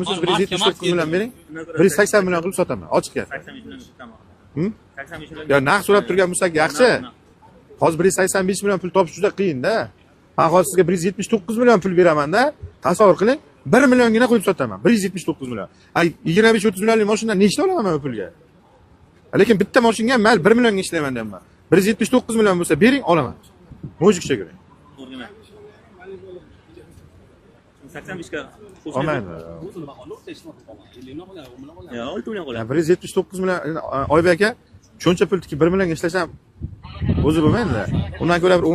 Siz 179 million bering. 180 million qilib sotaman. Ochiq gap. 85 million sotaman. 85 million. Ya narx so'rab turgan bo'lsak yaxshi. Hozir 185 million pul topish juda qiyin-da. Men hozir sizga 179 million pul beraman-da. Tasavvur qiling, 1 milliongina qo'yib sotaman. 179 million. Ay 25-30 millionlik mashinadan nechta olaman men bu pulga? Lekin bitta mashinaga ham mayli 1 millionga ishlayman deyman. 179 million bo'lsa bering, olaman. Mojikcha ko'ring. To'g'rimi? 85 ga Olmaydi. Ya, 6 million qo'yadi. 179 million Oybek aka, shuncha pul tikib 1 millionga ishlasam o'zi bo'lmaydi-da. Undan ko'ra bir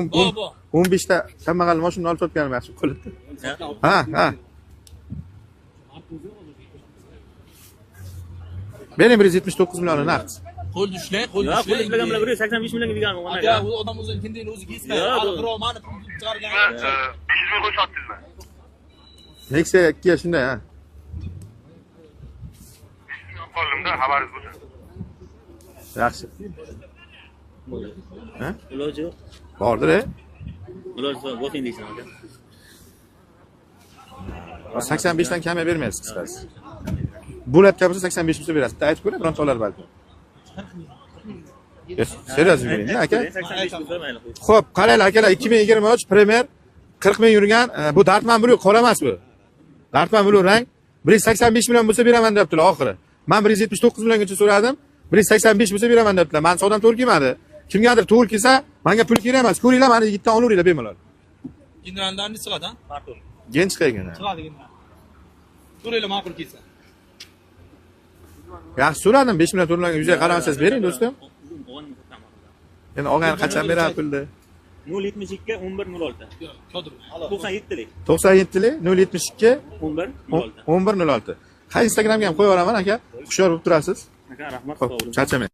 15 ta kambag'al mashina olib sotganim yaxshi qoladi. Ha. Bering 179 million naqd. Qo'l dushlang, qo'l Ya, dushlang. qo'l ishlagan bilan 185 millionga berganman ona. Ya, u odam o'zini kindayni o'zi kesmaydi. Ya, Hali birov mani pulni chiqargan. 500 ming qo'y sotdingizmi? Nexia 2 ga shunday, ha. 500 ming qo'limda xabaringiz bo'lsin. Yaxshi. Ha? Iloji yo'q. Bordir, Iloji bo'lsin deysan aka. 85 dan kam bermaysiz qisqasi. Bo'layotgan bo'lsa 85 bo'lsa berasiz. Aytib ko'ring, bironta olar balki. Serios bering, aka. 85 bo'lsa mayli qo'y. Xo'p, qaranglar akalar, 2023 Premier 40 ming yurgan, bu Dartman Blue qora emas bu. Dartman Blue rang 185 million bo'lsa beraman debdilar oxiri. Men 179 milliongacha so'radim. 185 bo'lsa beraman debdilar. Men savdom to'g'ri kelmadi. Kimgadir to'g'ri kelsa, menga pul kerak emas. Ko'ringlar, meni yigitdan olaveringlar bemalol. Ginrandan chiqadi, ha? Ma'qul. Gen chiqaygina. Chiqadi ginran. So'raylar ma'qul kelsa. Yaxshi so'radim, 5 million to'g'rilangan yuzga qaramasangiz bering do'stim. Endi olgan qachon beradi pulni? 072 1106. Yo'q, chodir. 97lik. 97lik 072 1106. 1106. Ha, Instagramga ham qo'yib yuboraman aka. Hushyor bo'lib turasiz. Aka, rahmat. Xo'p, charchamang.